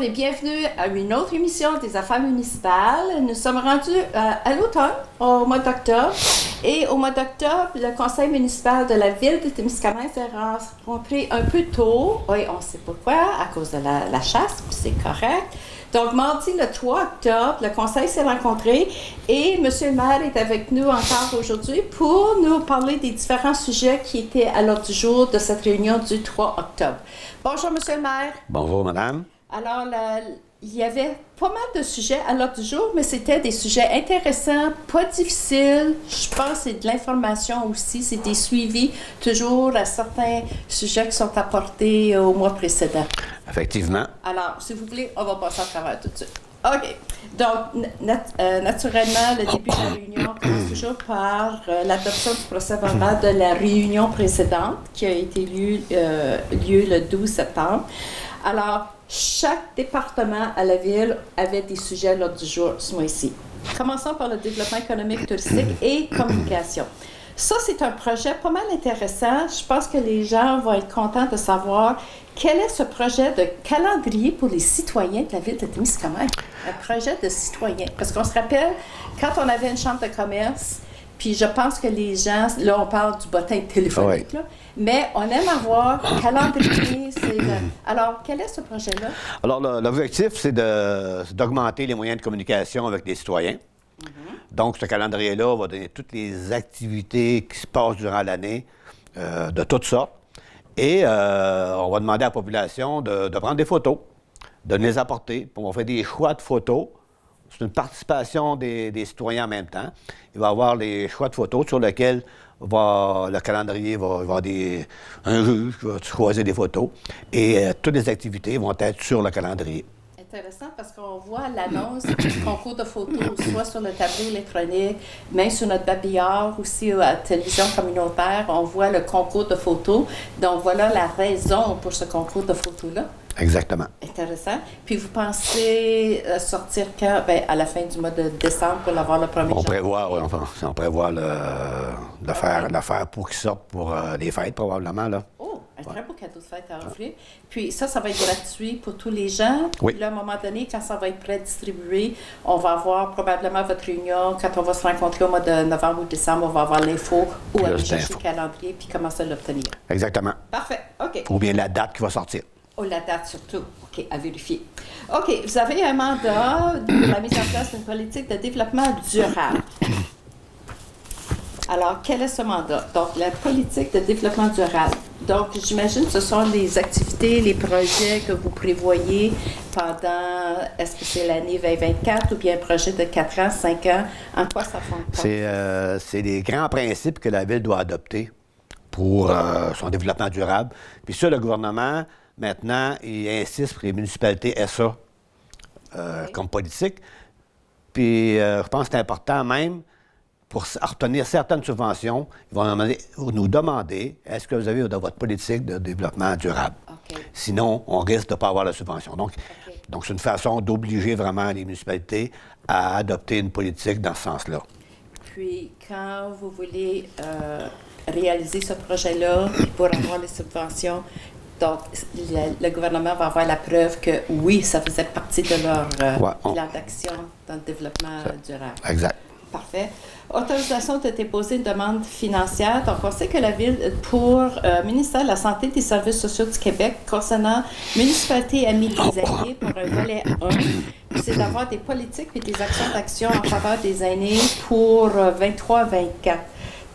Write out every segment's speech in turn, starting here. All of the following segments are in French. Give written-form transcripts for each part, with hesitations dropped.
et bienvenue à une autre émission des Affaires municipales. Nous sommes rendus à l'automne, au mois d'octobre. Et au mois d'octobre, le conseil municipal de la ville de Témiscamingue s'est rencontré un peu tôt. Oui, on ne sait pourquoi, à cause de la chasse, puis c'est correct. Donc, mardi, le 3 octobre, le conseil s'est rencontré et M. le maire est avec nous encore aujourd'hui pour nous parler des différents sujets qui étaient à l'ordre du jour de cette réunion du 3 octobre. Bonjour, M. le maire. Bonjour, madame. Alors, il y avait pas mal de sujets à l'ordre du jour, mais c'était des sujets intéressants, pas difficiles. Je pense que c'est de l'information aussi, c'est des suivis toujours à certains sujets qui sont apportés au mois précédent. Effectivement. Alors, si vous voulez, on va passer à travers tout de suite. OK. Donc, naturellement, le début de la réunion commence toujours par l'adoption du procès-verbal de la réunion précédente qui a été lieu le 12 septembre. Alors, chaque département à la ville avait des sujets à l'ordre du jour ce mois-ci. Commençons par le développement économique, touristique et communication. Ça, c'est un projet pas mal intéressant. Je pense que les gens vont être contents de savoir quel est ce projet de calendrier pour les citoyens de la ville de Témiscamingue. Un projet de citoyens. Parce qu'on se rappelle, quand on avait une chambre de commerce, puis je pense que les gens, là, on parle du bottin téléphonique, oui. là, mais on aime avoir un calendrier. Alors, quel est ce projet-là? Alors, l'objectif, c'est d'augmenter les moyens de communication avec les citoyens. Donc, ce calendrier-là va donner toutes les activités qui se passent durant l'année, de toutes sortes. Et on va demander à la population de prendre des photos, de nous les apporter. Puis on va faire des choix de photos. C'est une participation des citoyens en même temps. Il va y avoir les choix de photos sur lesquels le calendrier va avoir un juge qui va choisir des photos. Et toutes les activités vont être sur le calendrier. Intéressant parce qu'on voit l'annonce du concours de photos, soit sur le tableau électronique, même sur notre babillard, aussi à la télévision communautaire, on voit le concours de photos. Donc voilà la raison pour ce concours de photos-là. Exactement. Intéressant. Puis vous pensez sortir quand? Bien, à la fin du mois de décembre pour l'avoir le 1er janvier? On prévoit de faire pour qu'il sorte pour les fêtes, probablement. Là. Oh, un très beau cadeau de fête à offrir. Puis ça va être gratuit pour tous les gens. Oui. Puis là, à un moment donné, quand ça va être prêt distribué, on va avoir probablement votre réunion. Quand on va se rencontrer au mois de novembre ou décembre, on va avoir l'info où aller chercher le calendrier puis commencer à l'obtenir. Exactement. Parfait. OK. Ou bien la date qui va sortir. Oh, la date surtout. OK, à vérifier. OK, vous avez un mandat pour la mise en place d'une politique de développement durable. Alors, quel est ce mandat? Donc, la politique de développement durable. Donc, j'imagine que ce sont les activités, les projets que vous prévoyez pendant, est-ce que c'est l'année 2024 ou bien un projet de 4 ans, 5 ans? En quoi ça fonctionne? C'est les grands principes que la Ville doit adopter pour son développement durable. Puis ça, le gouvernement, maintenant, il insiste pour les municipalités SA comme politique. Puis je pense que c'est important même pour obtenir certaines subventions, ils vont nous demander est-ce que vous avez dans votre politique de développement durable. Okay. Sinon, on risque de ne pas avoir la subvention. Donc, c'est une façon d'obliger vraiment les municipalités à adopter une politique dans ce sens-là. Puis, quand vous voulez réaliser ce projet-là pour avoir les subventions, donc, le gouvernement va avoir la preuve que, oui, ça faisait partie de leur plan d'action dans le développement durable. Exact. Parfait. Autorisation de déposer une demande financière. Donc, on sait que la Ville, pour ministère de la Santé et des Services sociaux du Québec, concernant municipalité amis des aînés, pour un volet 1, c'est d'avoir des politiques et des actions d'action en faveur des aînés pour 23-24.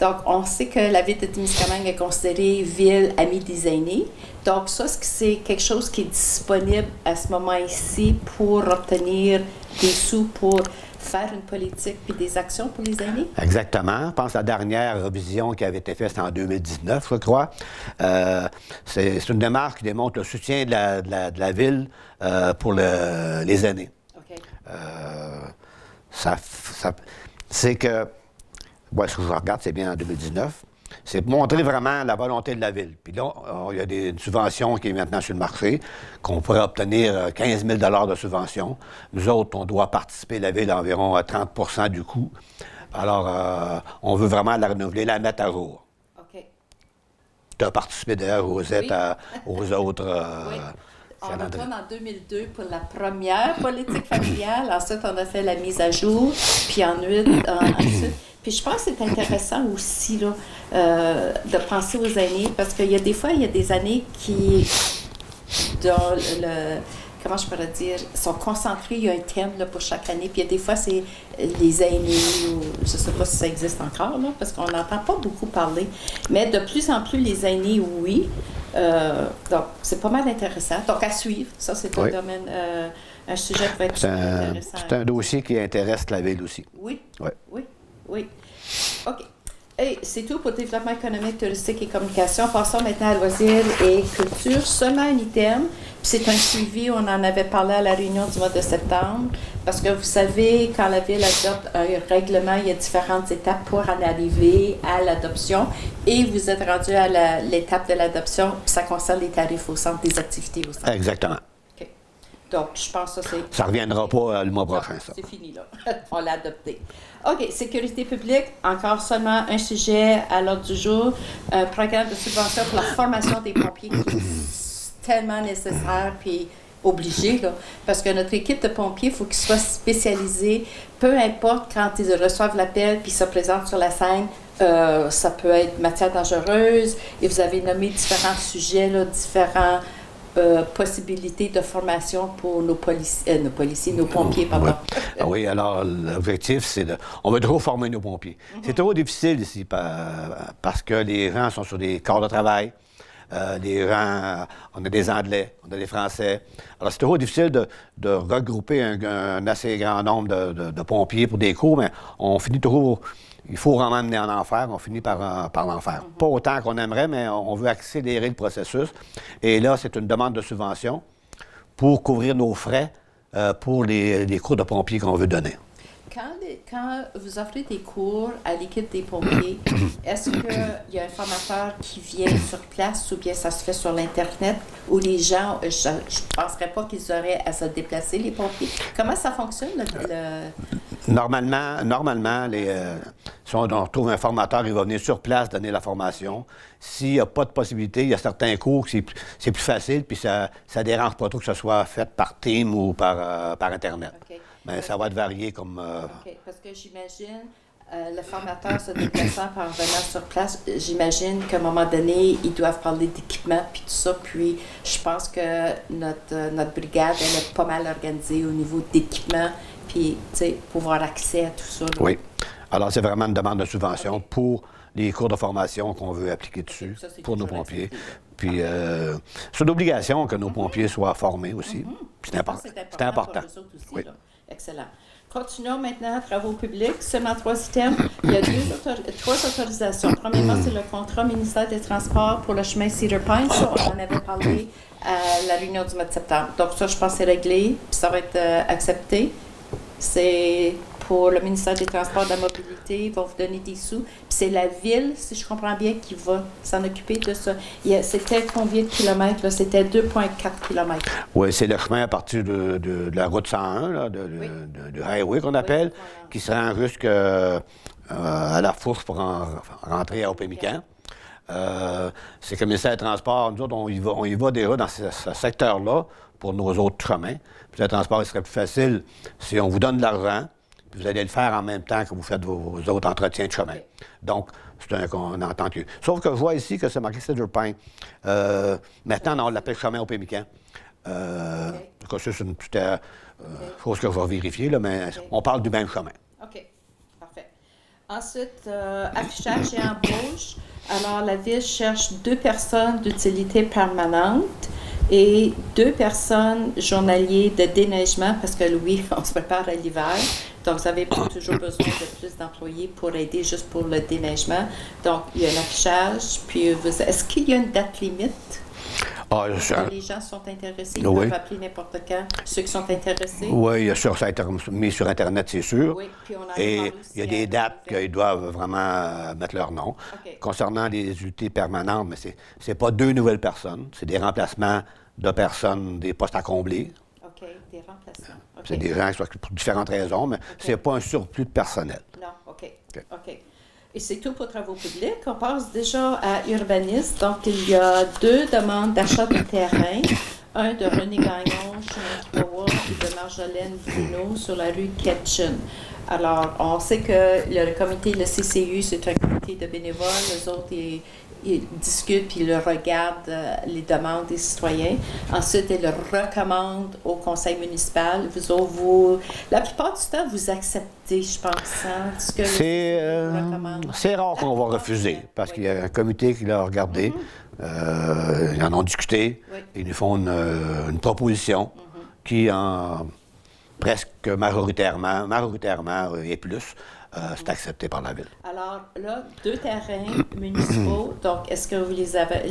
Donc, on sait que la ville de Témiscamingue est considérée ville amie des aînés. Donc, ça, c'est quelque chose qui est disponible à ce moment-ci pour obtenir des sous pour faire une politique puis des actions pour les aînés? Exactement. Je pense que la dernière révision qui avait été faite, c'était en 2019, je crois. C'est une démarche qui démontre le soutien de la Ville pour les aînés. OK. C'est que... ce que je regarde, c'est bien en 2019. C'est pour montrer vraiment la volonté de la Ville. Puis là, il y a une subvention qui est maintenant sur le marché, qu'on pourrait obtenir 15 000 de subvention. Nous autres, on doit participer, la Ville, à environ 30 du coût. Alors, on veut vraiment la renouveler, la mettre à jour. OK. Tu as participé d'ailleurs aux autres On retourne en 2002 pour la première politique familiale. Ensuite, on a fait la mise à jour. Puis ensuite, puis je pense que c'est intéressant aussi là, de penser aux aînés parce qu'il y a des fois, il y a des années qui, dans comment je pourrais dire, sont concentrés, il y a un thème là, pour chaque année. Puis il y a des fois, c'est les aînés, ou je ne sais pas si ça existe encore, là, parce qu'on n'entend pas beaucoup parler. Mais de plus en plus, les aînés, oui. Donc, c'est pas mal intéressant. Donc, à suivre. Ça, c'est un domaine, un sujet qui va être intéressant. C'est un dossier qui intéresse la Ville aussi. Oui. Ouais. Oui. OK. Et c'est tout pour le développement économique, touristique et communication. Passons maintenant à loisirs et culture. Seulement un item. Puis c'est un suivi, on en avait parlé à la réunion du mois de septembre. Parce que vous savez, quand la Ville adopte un règlement, il y a différentes étapes pour en arriver à l'adoption. Et vous êtes rendu à l'étape de l'adoption, puis ça concerne les tarifs au centre, des activités au centre. Exactement. OK. Donc, je pense que ça, c'est... Ça ne reviendra pas le mois prochain, ça. C'est fini, là. On l'a adopté. OK. Sécurité publique, encore seulement un sujet à l'ordre du jour. Un programme de subvention pour la formation des pompiers qui est tellement nécessaire puis obligé, là, parce que notre équipe de pompiers, il faut qu'ils soient spécialisés. Peu importe quand ils reçoivent l'appel puis se présentent sur la scène, ça peut être matière dangereuse. Et vous avez nommé différents sujets, là, différents... possibilités de formation pour nos policiers, nos pompiers, pardon. Oui. Ah oui, alors l'objectif, c'est on veut toujours former nos pompiers. C'est trop difficile ici parce que les gens sont sur des corps de travail. Les gens, on a des Anglais, on a des Français. Alors, c'est trop difficile de regrouper un assez grand nombre de pompiers pour des cours, mais on finit toujours... Il faut vraiment amener en enfer, on finit par l'en faire. Pas autant qu'on aimerait, mais on veut accélérer le processus. Et là, c'est une demande de subvention pour couvrir nos frais pour les cours de pompiers qu'on veut donner. Quand vous offrez des cours à l'équipe des pompiers, est-ce qu'il y a un formateur qui vient sur place ou bien ça se fait sur l'Internet où les gens, je ne penserais pas qu'ils auraient à se déplacer, les pompiers? Comment ça fonctionne? Normalement, si on trouve un formateur, il va venir sur place donner la formation. S'il n'y a pas de possibilité, il y a certains cours que c'est plus facile, puis ça ne dérange pas trop que ce soit fait par Team ou par Internet. Okay. Mais ça va être varié comme... OK, parce que j'imagine, le formateur se déplaçant par venant sur place, j'imagine qu'à un moment donné, ils doivent parler d'équipement puis tout ça. Puis je pense que notre brigade, elle est pas mal organisée au niveau d'équipement puis, tu sais, pouvoir accès à tout ça. Là. Oui. Alors, c'est vraiment une demande de subvention pour les cours de formation qu'on veut appliquer dessus pour nos pompiers. Puis, c'est une obligation que nos pompiers soient formés aussi. Puis c'est important. Pour eux autres aussi, oui. là. Excellent. Continuons maintenant, travaux publics. Seulement 3 items. Il y a 3 autorisations. Premièrement, c'est le contrat ministère des Transports pour le chemin Cedar Pines. Ça, on en avait parlé à la réunion du mois de septembre. Donc ça, je pense que c'est réglé. Puis ça va être accepté. C'est pour le ministère des Transports et de la Mobilité. Ils vont vous donner des sous. Puis c'est la Ville, si je comprends bien, qui va s'en occuper de ça. C'était combien de kilomètres? Là? C'était 2,4 kilomètres. Oui, c'est le chemin à partir de la route 101, là, de highway qu'on appelle, qui se rend jusqu'à la fourche pour rentrer à Opémican. C'est que le ministère des Transports, nous autres, on y va déjà dans ce secteur-là pour nos autres chemins. Puis le transport, il serait plus facile si on vous donne de l'argent, puis vous allez le faire en même temps que vous faites vos autres entretiens de chemin. Okay. Donc, c'est qu'on entend que... Sauf que je vois ici que c'est marqué Cedar Pine. Maintenant, on l'appelle chemin Opémican. Okay. C'est une petite chose que je vais vérifier, là, mais on parle du même chemin. OK. Parfait. Ensuite, affichage et embauche. Alors, la Ville cherche 2 personnes d'utilité permanente et 2 personnes journaliers de déneigement parce que, oui, on se prépare à l'hiver. Donc, vous avez pas toujours besoin de plus d'employés pour aider juste pour le déneigement. Donc, il y a l'affichage. Puis, est-ce qu'il y a une date limite? Les gens sont intéressés, ils peuvent appeler n'importe quand, ceux qui sont intéressés. Oui, ça a été mis sur Internet, c'est sûr. Oui, puis on en et il y a des dates qu'ils doivent vraiment mettre leur nom. Okay. Concernant les unités permanentes, mais c'est pas 2 nouvelles personnes, c'est des remplacements de personnes, des postes à combler. OK, des remplacements. Okay. C'est des gens qui sont pour différentes raisons, mais c'est pas un surplus de personnel. Non, OK. Et c'est tout pour travaux publics. On passe déjà à urbanisme. Donc, il y a 2 demandes d'achat de terrain. un de René Gagnon, chemin Kipawa, et de Marjolaine Bruno sur la rue Ketchen. Alors, on sait que le comité, le CCU, c'est un comité de bénévoles. Les autres, ils discutent puis ils regardent les demandes des citoyens. Ensuite, ils le recommandent au conseil municipal. La plupart du temps, vous acceptez, je pense, hein, ce que c'est rare qu'on va refuser, parce qu'il y a un comité qui l'a regardé. Ils en ont discuté. Oui. Ils nous font une proposition qui, presque majoritairement et plus, c'est accepté par la Ville. Alors là, 2 terrains municipaux. Donc, est-ce que vous les avez...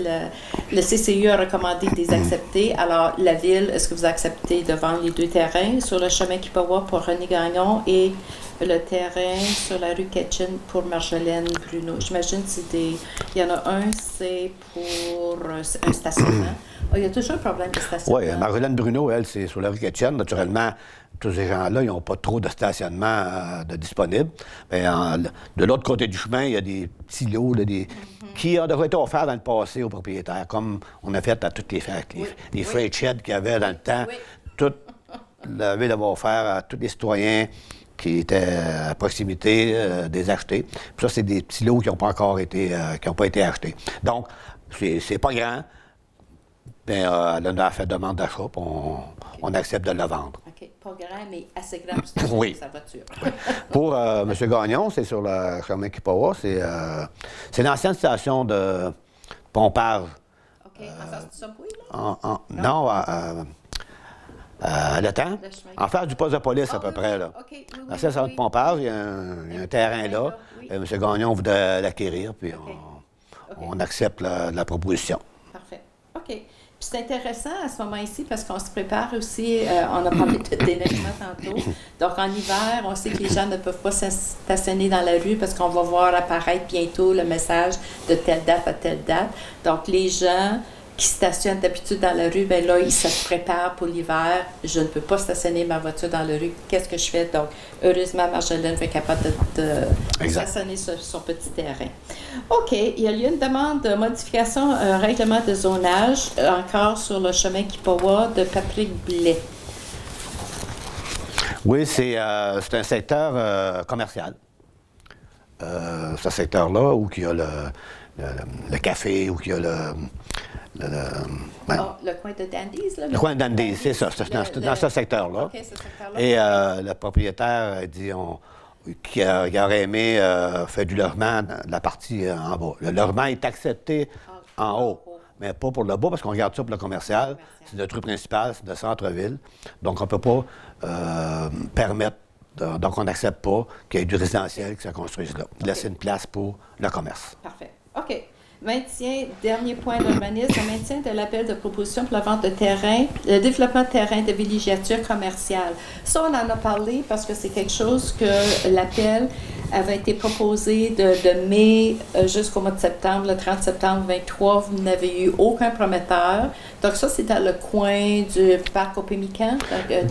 Le CCU a recommandé de les accepter. Alors, la Ville, est-ce que vous acceptez de vendre les 2 terrains sur le chemin Kipawa pour René Gagnon et le terrain sur la rue Ketchen pour Marjolaine Bruno? J'imagine il y en a un, c'est pour un stationnement. Il y a toujours un problème de stationnement. Oui, Marjolaine Bruno, elle, c'est sur la rue Ketchen. Naturellement, tous ces gens-là, ils n'ont pas trop de stationnement de disponible. Mais de l'autre côté du chemin, il y a des petits lots qui devraient être offerts dans le passé aux propriétaires, comme on a fait à toutes les freight sheds qu'il y avait dans le temps. Oui. Toute la Ville avait offert à tous les citoyens qui étaient à proximité des achetés. Puis ça, c'est des petits lots qui n'ont pas encore été, achetés. Donc, c'est pas grand. Mais elle a fait demande d'achat, puis on accepte de le vendre. OK. Pas grand, mais assez grand pour Oui. sa voiture. Pour M. Gagnon, c'est sur le chemin Kipawa. C'est l'ancienne station de pompage. OK. En face du subway, là? Non, à l'étang. En face du poste de police, à peu près. Là. OK. Oui, L'ancienne station de pompage, il y a un terrain là. Oui. M. Gagnon voudrait l'acquérir, puis OK. on accepte la proposition. Parfait. OK. Puis c'est intéressant à ce moment-ci parce qu'on se prépare aussi, on a parlé de déneigement tantôt. Donc en hiver, on sait que les gens ne peuvent pas stationner dans la rue parce qu'on va voir apparaître bientôt le message de telle date à telle date. Donc les gens qui stationnent d'habitude dans la rue, bien là, ils se préparent pour l'hiver. Je ne peux pas stationner ma voiture dans la rue. Qu'est-ce que je fais? Donc, heureusement, Marjolaine va être capable de stationner sur son petit terrain. OK. Il y a eu une demande de modification, un règlement de zonage, encore sur le chemin Kipawa de Patrick Blais. Oui, c'est un secteur commercial. Ce secteur-là, où il y a le café, où il y a le coin de Dandy's, là? Le coin de Dandy's, c'est ça. C'est dans ce secteur-là. OK, ce secteur-là. Et le propriétaire a dit qu'il aurait aimé faire du logement dans la partie en bas. Le logement est accepté en haut, mais pas pour le bas, parce qu'on regarde ça pour le commercial. C'est notre rue principale, c'est de centre-ville. Donc, on ne peut pas permettre, donc on n'accepte pas qu'il y ait du résidentiel qui se construise là. Laisser une place pour le commerce. Parfait. OK. Maintien, dernier point d'urbanisme, le maintien de l'appel de proposition pour la vente de terrain, le développement de terrain de villégiature commerciale. Ça, on en a parlé parce que c'est quelque chose que l'appel avait été proposé de mai jusqu'au mois de septembre, le 30 septembre 23. Vous n'avez eu aucun prometteur. Donc ça, c'est dans le coin du parc au Pémican, le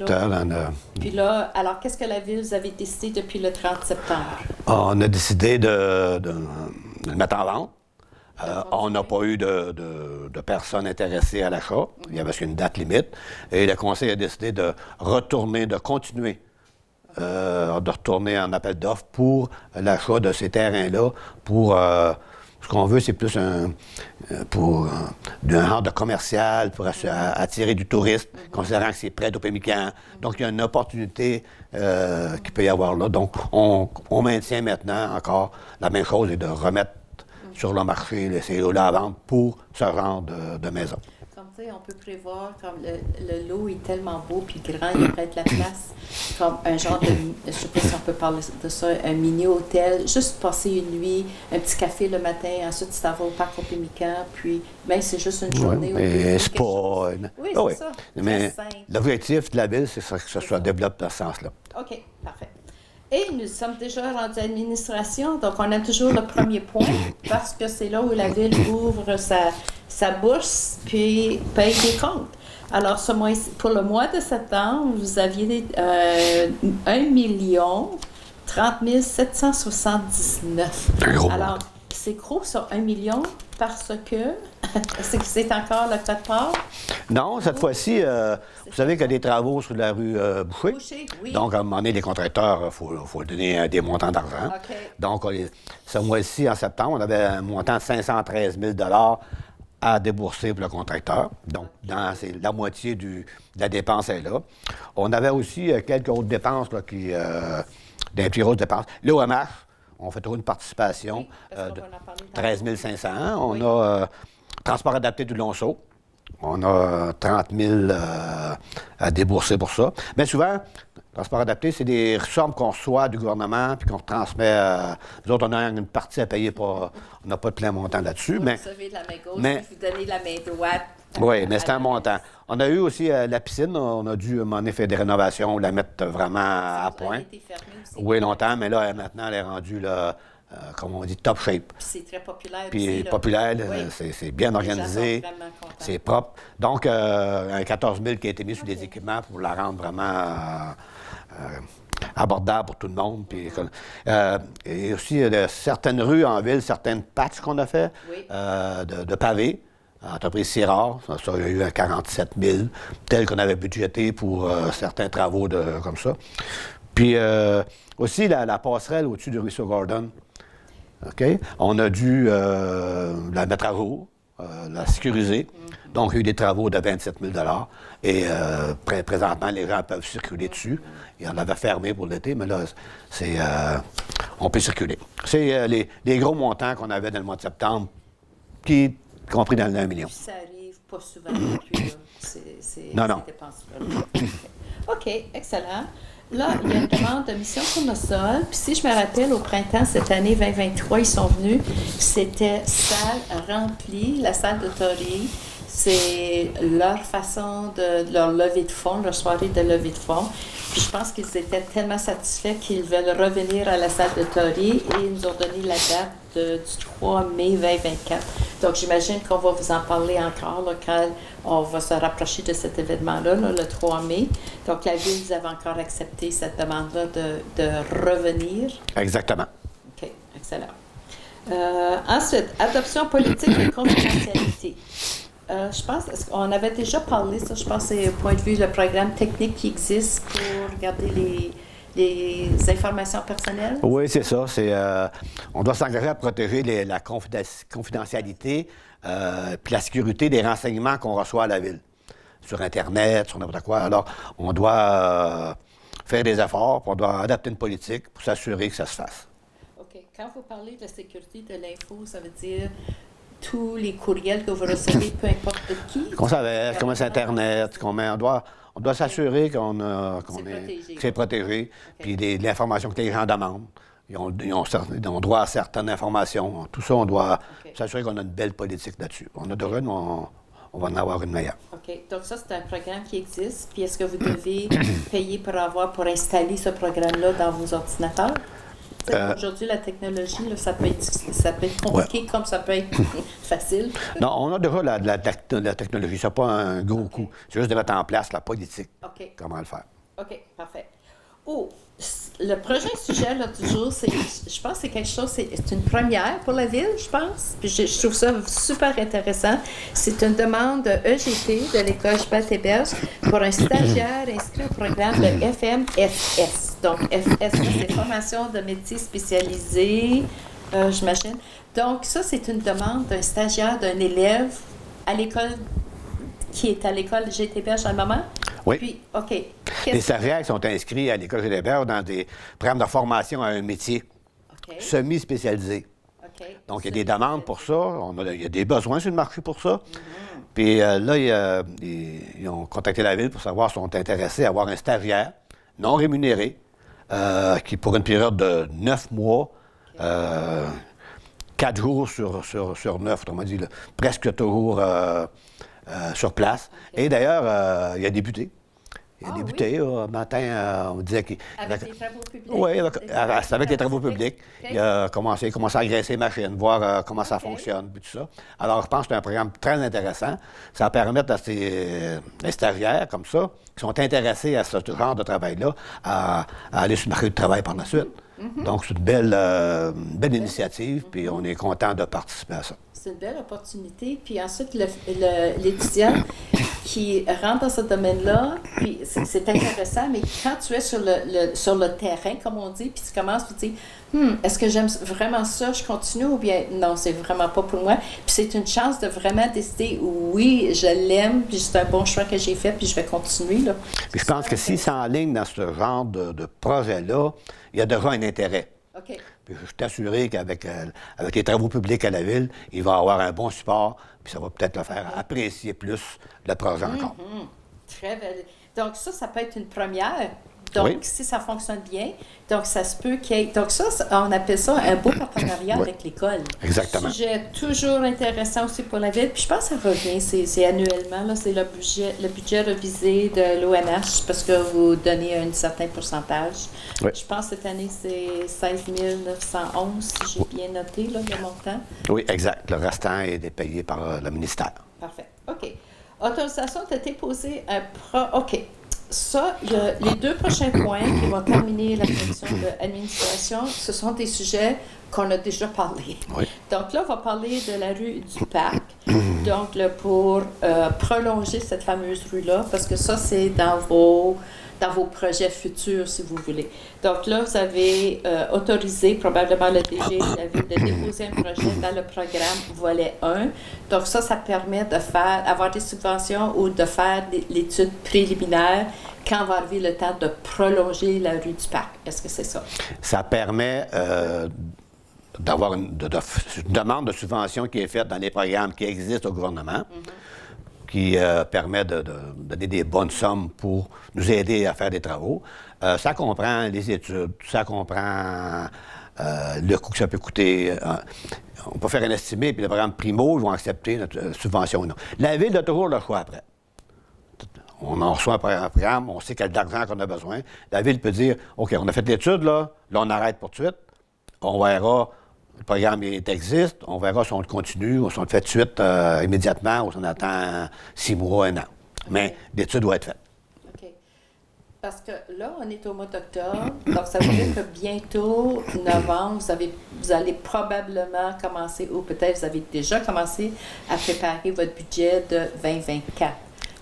terrain là. Puis là, alors qu'est-ce que la Ville, vous avez décidé depuis le 30 septembre? On a décidé de le mettre en vente. On n'a pas eu de personnes intéressées à l'achat. Il y avait une date limite. Et le conseil a décidé de continuer en appel d'offres pour l'achat de ces terrains-là. Ce qu'on veut, c'est plus un genre de commercial pour attirer du tourisme, considérant que c'est près d'Opémican. Donc, il y a une opportunité qu'il peut y avoir là. Donc, on maintient maintenant encore la même chose et de remettre sur le marché ces lots-là à vendre pour ce genre de maison. Comme tu sais, on peut prévoir, comme le lot est tellement beau puis grand, il y a peut-être la place, comme un genre de, je ne sais pas si on peut parler de ça, un mini-hôtel, juste passer une nuit, un petit café le matin, ensuite tu t'en vas au parc au Pémican, puis même c'est juste une journée. Oui, mais c'est pas... Oui, c'est ça. Mais l'objectif de la Ville, c'est que ça soit développé dans ce sens-là. OK, parfait. Et nous sommes déjà rendus à l'administration, donc on a toujours le premier point, parce que c'est là où la Ville ouvre sa bourse puis paye des comptes. Alors, pour le mois de septembre, vous aviez 1 779 000. Alors, c'est gros sur 1 million parce que Est-ce que c'est encore le code-part? Non, cette fois-ci, vous savez qu'il y a des travaux sur la rue Boucher. Boucher, oui. Donc, à un moment donné, les contracteurs, il faut donner des montants d'argent. OK. Donc, ce mois-ci, en septembre, on avait un montant de 513 000 à débourser pour le contracteur. Donc, c'est la moitié de la dépense est là. On avait aussi quelques autres dépenses, là, des plus grosses dépenses. L'OMH, on fait toujours une participation Oui, parce qu'on de va en parler 13 500. On Oui. a transport adapté du Lonceau. On a 30 000 à débourser pour ça. Bien souvent, transport adapté, c'est des sommes qu'on reçoit du gouvernement puis qu'on transmet. Nous autres, on a une partie à payer, on n'a pas de plein montant là-dessus. Vous Mais, recevez de la main gauche, mais- puis vous donnez la main droite. oui, mais c'est un montant. On a eu aussi la piscine. On a dû, à un moment donné, faire des rénovations, la mettre vraiment à Elle a point. été fermée aussi. Oui, longtemps, mais là, maintenant, elle est rendue, là, comme on dit, top shape. Puis c'est très populaire Puis aussi, là. populaire, Oui. c'est bien Les gens organisé, sont vraiment contents. c'est propre. Donc, un 14 000 qui a été mis sur des équipements pour la rendre vraiment abordable pour tout le monde. Puis, et aussi, certaines rues en ville, certaines patchs qu'on a fait Oui. de pavés. Entreprise Syrah, ça, il y a eu un 47 000, tel qu'on avait budgété pour certains travaux comme ça. Puis aussi la passerelle au-dessus du ruisseau Gordon. OK? On a dû la mettre à jour, la sécuriser. Donc, il y a eu des travaux de 27 000 et présentement, les gens peuvent circuler dessus. Il y en avait fermé pour l'été, mais là, on peut circuler. C'est les gros montants qu'on avait dans le mois de septembre, compris dans le 1 million. Puis ça arrive pas souvent non plus, là. Non, non. Ces dépenses-là. OK, excellent. Là, il y a une demande de mission tournesol. Puis si je me rappelle, au printemps, cette année 2023, ils sont venus. C'était salle remplie, la salle de Tory. C'est leur façon de leur levée de fonds, leur soirée de levée de fonds. Puis je pense qu'ils étaient tellement satisfaits qu'ils veulent revenir à la salle de Tory et ils nous ont donné la date du 3 mai 2024. Donc j'imagine qu'on va vous en parler encore là, quand on va se rapprocher de cet événement-là, là, le 3 mai. Donc la Ville, vous avez encore accepté cette demande-là de revenir. Exactement. OK, excellent. Ensuite, adoption politique et confidentialité. Je pense qu'on avait déjà parlé, ça, je pense, c'est au point de vue le programme technique qui existe pour garder les informations personnelles. Oui, c'est ça. On doit s'engager à protéger la confidentialité puis la sécurité des renseignements qu'on reçoit à la Ville, sur Internet, sur n'importe quoi. Alors, on doit faire des efforts, puis on doit adapter une politique pour s'assurer que ça se fasse. OK. Quand vous parlez de la sécurité de l'info, ça veut dire tous les courriels que vous recevez, peu importe de qui? Qu'on savait, comment c'est Internet, on doit s'assurer que c'est protégé, puis l'information que les gens demandent. Ils ont droit à certaines informations. Tout ça, on doit s'assurer qu'on a une belle politique là-dessus. On a déjà une, on va en avoir une meilleure. OK. Donc ça, c'est un programme qui existe. Puis est-ce que vous devez payer pour installer ce programme-là dans vos ordinateurs? Aujourd'hui, la technologie, là, ça peut être compliqué comme ça peut être facile. Non, on a déjà la technologie. Ce n'est pas un gros coup. C'est juste de mettre en place la politique. OK. Comment le faire. OK, parfait. Oh, le projet sujet là, du jour, je pense que c'est quelque chose, c'est une première pour la Ville, je pense. Puis je trouve ça super intéressant. C'est une demande de EGT, de l'École Gilbert-Héberge, pour un stagiaire inscrit au programme de FMFS. Donc, FS, c'est Formation de métiers spécialisés, j'imagine. Donc, ça, c'est une demande d'un stagiaire, d'un élève à l'école qui est à l'école GT-Berge à un moment. Oui. Puis, OK. Les stagiaires sont inscrits à l'École Gilbert dans des programmes de formation à un métier semi-spécialisé. OK. Donc, il y a des demandes pour ça. Il y a des besoins sur le marché pour ça. Puis là, ils ont contacté la Ville pour savoir s'ils sont intéressés à avoir un stagiaire non rémunéré qui, pour une période de 9 mois, 4 jours sur 9, autrement dit, là, presque toujours sur place. Et d'ailleurs, il a débuté. Il a débuté. Matin, on disait qu'il... Avec les travaux publics? Oui, avec les travaux publics. Il a commencé à agresser les machines, voir comment ça fonctionne, puis tout ça. Alors, je pense que c'est un programme très intéressant. Ça va permettre à ces stagiaires, comme ça, qui sont intéressés à ce genre de travail-là, à aller sur le marché du travail par la suite. Donc, c'est une belle initiative, puis on est content de participer à ça. C'est une belle opportunité. Puis ensuite, l'étudiant qui rentre dans ce domaine-là, puis c'est intéressant, mais quand tu es sur le terrain, comme on dit, puis tu commences, puis tu dis, est-ce que j'aime vraiment ça, je continue, ou bien non, c'est vraiment pas pour moi. Puis c'est une chance de vraiment décider, oui, je l'aime, puis c'est un bon choix que j'ai fait, puis je vais continuer. Là. Puis je pense que s'il s'enligne dans ce genre de projet-là, il y a déjà un intérêt. OK. Puis je suis assuré qu'avec les travaux publics à la Ville, il va avoir un bon support, puis ça va peut-être le faire apprécier plus le projet encore. Très belle. Donc ça peut être une première. Donc, oui. Si ça fonctionne bien, donc ça se peut qu'il y ait... Donc ça, on appelle ça un beau partenariat oui. avec l'école. Exactement. Sujet toujours intéressant aussi pour la Ville. Puis je pense que ça revient, c'est annuellement, là, c'est le budget revisé de l'ONH parce que vous donnez un certain pourcentage. Oui. Je pense que cette année, c'est 16 911, si j'ai bien noté là, le montant. Oui, exact. Le restant est payé par le ministère. Parfait. OK. Autorisation de déposer un OK. Ça, les deux prochains points qui vont terminer la section de l'administration, ce sont des sujets qu'on a déjà parlé. Oui. Donc là, on va parler de la rue du Parc. Donc, là, pour prolonger cette fameuse rue-là, parce que ça, c'est dans vos projets futurs, si vous voulez. Donc là, vous avez autorisé probablement le DG de la Ville de déposer un projet dans le programme volet 1. Donc ça permet d'avoir des subventions ou de faire l'étude préliminaire quand va arriver le temps de prolonger la rue du Parc. Est-ce que c'est ça? Ça permet d'avoir une demande de subvention qui est faite dans les programmes qui existent au gouvernement. Qui permet de donner des bonnes sommes pour nous aider à faire des travaux. Ça comprend les études, ça comprend le coût que ça peut coûter. On peut faire un estimé, puis le programme Primo, ils vont accepter notre subvention ou non. La Ville a toujours le choix après. On en reçoit un programme, on sait quel d'argent qu'on a besoin. La Ville peut dire, OK, on a fait l'étude, là on arrête pour tout de suite. On verra. Le programme existe, on verra si on le continue, ou si on le fait tout de suite, immédiatement, ou si on attend 6 mois, 1 an. Mais l'étude doit être faite. OK. Parce que là, on est au mois d'octobre, donc ça veut dire que bientôt, novembre, vous allez probablement commencer, ou peut-être vous avez déjà commencé à préparer votre budget de 2024.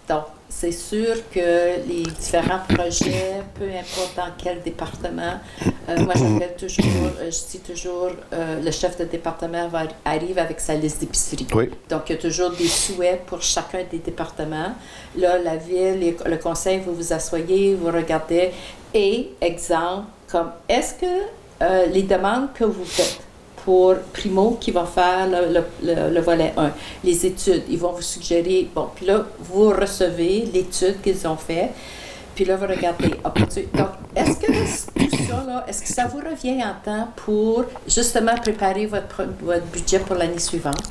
Donc, c'est sûr que les différents projets, peu importe dans quel département, moi je dis toujours, le chef de département arrive avec sa liste d'épicerie. Oui. Donc, il y a toujours des souhaits pour chacun des départements. Là, la Ville, le conseil, vous vous asseyez, vous regardez. Et, exemple, comme est-ce que les demandes que vous faites pour Primo qui va faire le volet 1. Les études, ils vont vous suggérer, bon, puis là, vous recevez l'étude qu'ils ont faite, puis là, vous regardez. Donc, est-ce que tout ça, là, est-ce que ça vous revient en temps pour justement préparer votre budget pour l'année suivante?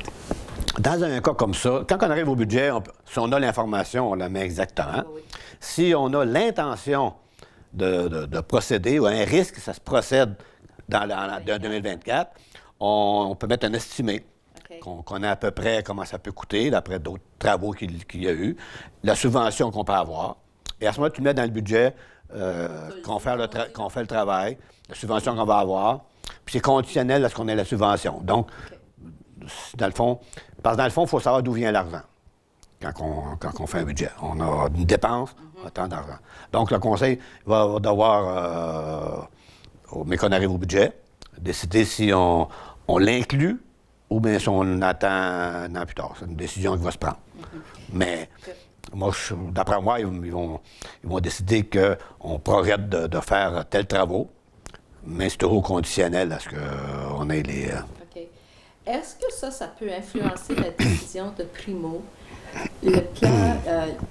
Dans un cas comme ça, quand on arrive au budget, si on a l'information, on la met exactement. Oui. Si on a l'intention de procéder ou un risque que ça se procède dans 2024, on peut mettre un estimé, okay. qu'on connaît à peu près comment ça peut coûter, d'après d'autres travaux qu'il y a eu, la subvention qu'on peut avoir. Et à ce moment-là, tu mets dans le budget qu'on fait le travail, la subvention qu'on va avoir, puis c'est conditionnel à ce qu'on ait la subvention. Donc, dans le fond, il faut savoir d'où vient l'argent quand on fait un budget. On a une dépense, tant d'argent. Donc, le conseil va devoir, mais qu'on arrive au budget, décider si on l'inclut ou bien si on attend un an plus tard. C'est une décision qui va se prendre. Mais moi, d'après moi, ils vont décider qu'on projette de faire tels travaux, mais c'est toujours conditionnel à ce qu'on ait les... OK. Est-ce que ça peut influencer la décision de Primo, le plan,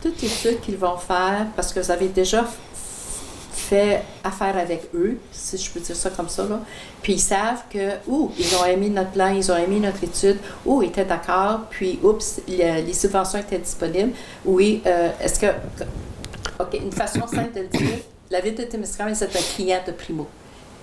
toute l'étude qu'ils vont faire, parce que vous avez déjà fait affaire avec eux, si je peux dire ça comme ça, là. Puis ils savent que, ils ont aimé notre plan, ils ont aimé notre étude, ils étaient d'accord, puis, les subventions étaient disponibles. Oui, est-ce que... OK, une façon simple de le dire, la Ville de Témiscamingue, c'est un client de Primo.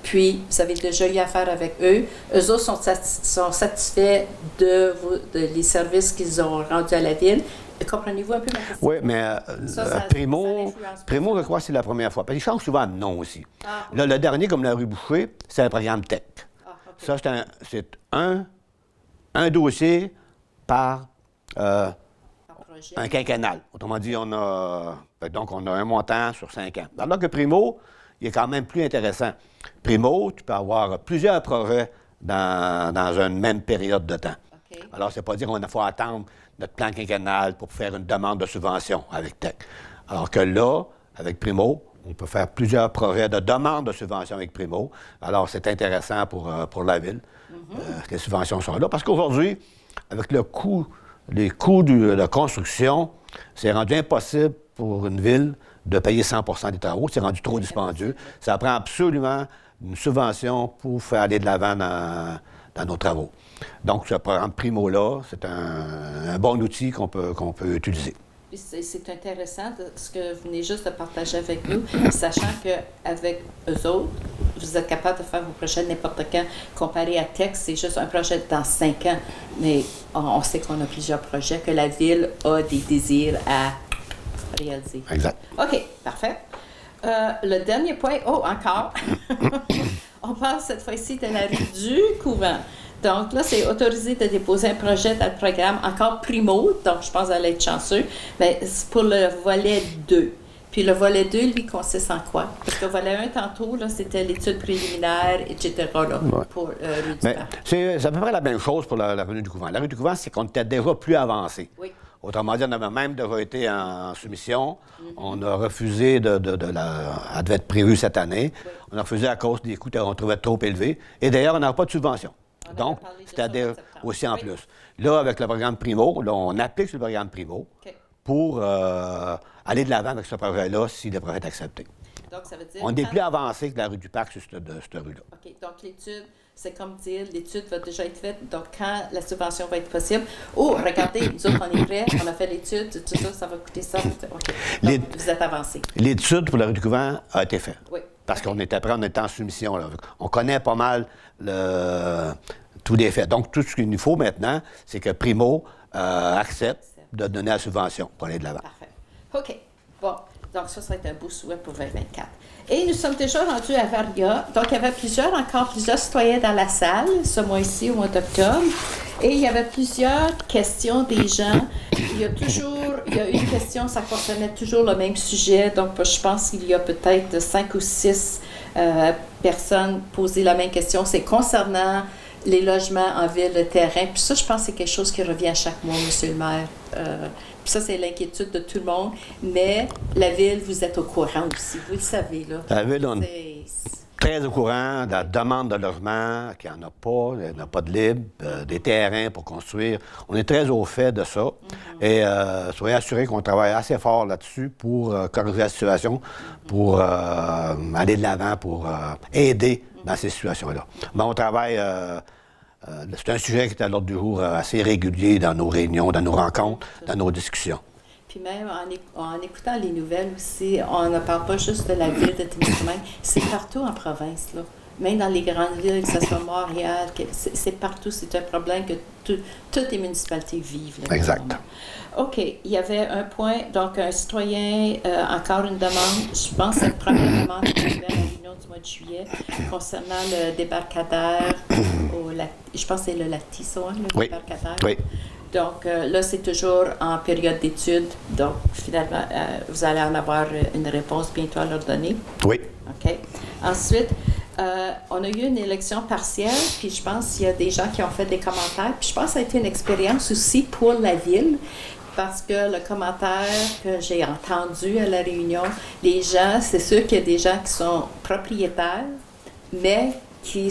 Puis, vous avez déjà eu affaire avec eux. Eux autres sont satisfaits de les services qu'ils ont rendus à la Ville. Comprenez-vous un peu ma question? Oui, mais ça Primo, l'influence Primo, pas. je crois que c'est la première fois. Parce qu'il change souvent de nom aussi. Ah, Là, le dernier, comme la rue Boucher, c'est un programme tech. Ah, OK. Ça, c'est un dossier par Par projet. un quinquennal. Autrement dit, donc on a un montant sur 5 ans. Alors que Primo, il est quand même plus intéressant. Primo, tu peux avoir plusieurs projets dans une même période de temps. OK. Alors, c'est pas dire qu'il faut attendre notre plan quinquennal pour faire une demande de subvention avec Tech. Alors que là, avec Primo, on peut faire plusieurs projets de demande de subvention avec Primo. Alors, c'est intéressant pour la Ville. Que les subventions sont là. Parce qu'aujourd'hui, avec les coûts de construction, c'est rendu impossible pour une ville de payer 100 des travaux. C'est rendu trop dispendieux. Ça prend absolument une subvention pour faire aller de l'avant dans nos travaux. Donc, ce programme Primo-là, c'est un bon outil qu'on peut utiliser. Puis c'est intéressant ce que vous venez juste de partager avec nous, sachant qu'avec eux autres, vous êtes capable de faire vos projets n'importe quand. Comparé à Tech, c'est juste un projet dans 5 ans. Mais on sait qu'on a plusieurs projets, que la Ville a des désirs à réaliser. Exact. OK, parfait. Le dernier point, encore, on parle cette fois-ci de la rue du Couvent. Donc là, c'est autorisé de déposer un projet dans le programme encore Primo, donc je pense que vous allez être chanceux, mais c'est pour le volet 2. Puis le volet 2, lui, consiste en quoi? Parce que le volet 1, tantôt, là, c'était l'étude préliminaire, etc., là, pour rue du Parc. C'est à peu près la même chose pour la rue du Couvent. La rue du Couvent, c'est qu'on était déjà plus avancé. Oui. Autrement dit, on avait même déjà été en soumission. On a refusé elle devait être prévue cette année. Oui. On a refusé à cause des coûts qu'on trouvait trop élevés. Et d'ailleurs, on n'avait pas de subvention. Donc, c'était aussi en plus. Là, avec le programme Primo, là, on applique sur le programme Primo pour aller de l'avant avec ce projet-là si le projet est accepté. Donc, ça veut dire... On est plus avancé que la rue du Parc sur cette rue-là. OK. Donc, l'étude, c'est comme dire, l'étude va déjà être faite. Donc, quand la subvention va être possible, regardez, nous autres, on est prêts, on a fait l'étude, tout ça, ça va coûter ça. OK. Donc, vous êtes avancé. L'étude pour la rue du Couvent a été faite. Oui. Parce qu'on était prêt, on était en soumission. Là. On connaît pas mal tous les faits. Donc, tout ce qu'il nous faut maintenant, c'est que Primo accepte de donner la subvention pour aller de l'avant. Parfait. OK. Bon. Donc, ça va être un beau souhait pour 2024. Et nous sommes déjà rendus à Varia. Donc, il y avait encore plusieurs citoyens dans la salle, ce mois-ci, au mois d'octobre. Et il y avait plusieurs questions des gens. Il y a une question, ça concernait toujours le même sujet. Donc, je pense qu'il y a peut-être 5 ou 6 personnes posées la même question. C'est concernant les logements en ville, le terrain. Puis ça, je pense que c'est quelque chose qui revient à chaque mois, M. le maire. Puis ça, c'est l'inquiétude de tout le monde. Mais la Ville, vous êtes au courant aussi. Vous le savez, là. La Ville, on est très au courant de la demande de logement, qu'il n'y en a pas, il n'y en a pas de libre, des terrains pour construire. On est très au fait de ça. Et soyez assurés qu'on travaille assez fort là-dessus pour corriger la situation, pour aller de l'avant, pour aider dans ces situations-là. Mais on travaille... c'est un sujet qui est à l'ordre du jour assez régulier dans nos réunions, dans nos rencontres, dans nos discussions. Puis même en écoutant les nouvelles aussi, on ne parle pas juste de la ville de Témiscamingue, c'est partout en province, là. Même dans les grandes villes, que ce soit Montréal, c'est partout, c'est un problème que toutes les municipalités vivent. Là, exact. OK. Il y avait un point, donc un citoyen, encore une demande, je pense que c'est la première demande qui est arrivée à la réunion du mois de juillet, concernant le débarcadère, je pense que c'est le Latisson, le débarcadère. Oui. Donc là, c'est toujours en période d'étude, donc finalement, vous allez en avoir une réponse bientôt à leur donner. Oui. OK. Ensuite, on a eu une élection partielle, puis je pense qu'il y a des gens qui ont fait des commentaires, puis je pense que ça a été une expérience aussi pour la Ville, parce que le commentaire que j'ai entendu à la réunion, les gens, c'est sûr qu'il y a des gens qui sont propriétaires, mais qui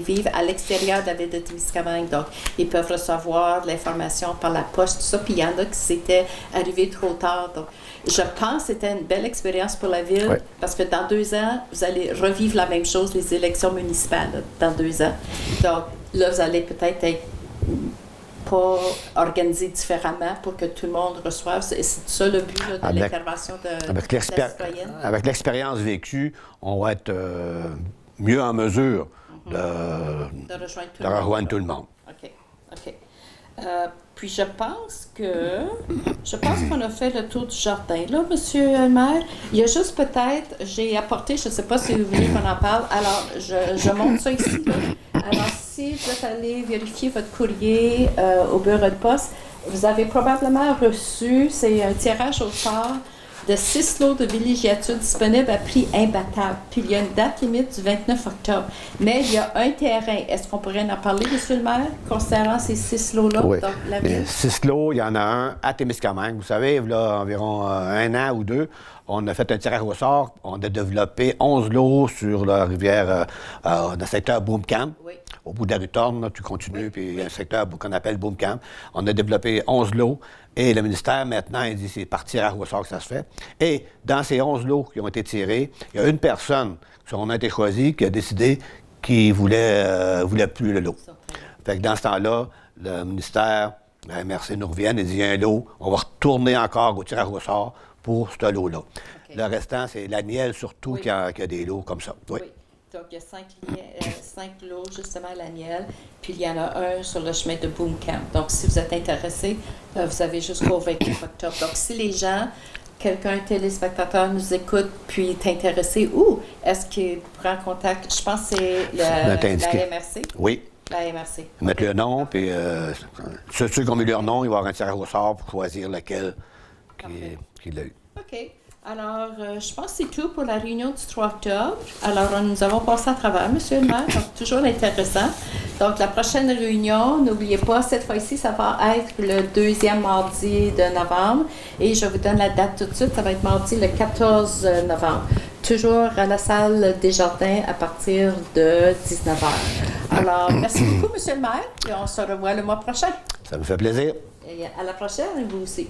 vivent à l'extérieur de la ville de Témiscamingue. Donc, ils peuvent recevoir de l'information par la poste, tout ça, puis il y en a qui s'étaient arrivés trop tard. Donc, je pense que c'était une belle expérience pour la ville, parce que dans 2 ans, vous allez revivre la même chose, les élections municipales, là, dans 2 ans. Donc, là, vous allez peut-être être pas organisé différemment pour que tout le monde reçoive. C'est ça le but là, de l'intervention de la citoyenne. Avec l'expérience vécue, on va être mieux en mesure de rejoindre tout le monde. OK. Puis je pense qu'on a fait le tour du jardin, là, Monsieur le maire. Il y a juste peut-être, j'ai apporté, je ne sais pas si vous voulez qu'on en parle, alors je montre ça ici, là. Alors, si vous êtes allé vérifier votre courrier au bureau de poste, vous avez probablement reçu, c'est un tirage au sort de 6 lots de villégiature disponibles à prix imbattable. Puis il y a une date limite du 29 octobre. Mais il y a un terrain. Est-ce qu'on pourrait en parler, Monsieur le maire, concernant ces 6 lots-là? Oui. Donc, la ville? 6 lots, il y en a un à Témiscamingue. Vous savez, il y a environ 1 an ou 2, on a fait un tirage au sort. On a développé 11 lots sur la rivière, dans le secteur Boomcamp. Oui. Au bout de la rue Thorne, là, tu continues, puis il y a un secteur qu'on appelle Boomcamp. On a développé 11 lots. Et le ministère, maintenant, il dit c'est par tirage au sort que ça se fait. Et dans ces 11 lots qui ont été tirés, il y a une personne, son a été choisi, qui a décidé qu'il voulait plus le lot. Fait que dans ce temps-là, le ministère, la MRC nous reviennent et dit il y a un lot, on va retourner encore au tirage au sort pour ce lot-là. Okay. Le restant, c'est l'Aniel surtout qui a des lots comme ça. Oui. Donc, il y a 5 lots, justement, à l'Aniel, puis il y en a un sur le chemin de Boomcamp. Donc, si vous êtes intéressé, vous avez jusqu'au 29 octobre. Donc, si les gens, quelqu'un, téléspectateur, nous écoute, puis est intéressé, où est-ce qu'il prend contact? Je pense que c'est la MRC. Oui. La MRC. Mettre le nom, puis ceux qui ont mis leur nom, ils vont avoir un tirage au sort pour choisir lequel qui l'a eu. OK. Alors, je pense que c'est tout pour la réunion du 3 octobre. Alors, nous avons passé à travers, Monsieur le maire, donc toujours intéressant. Donc, la prochaine réunion, n'oubliez pas, cette fois-ci, ça va être le 2e mardi de novembre. Et je vous donne la date tout de suite, ça va être mardi le 14 novembre. Toujours à la salle des Jardins à partir de 19h. Alors, merci beaucoup, Monsieur le maire, et on se revoit le mois prochain. Ça me fait plaisir. Et à la prochaine, vous aussi.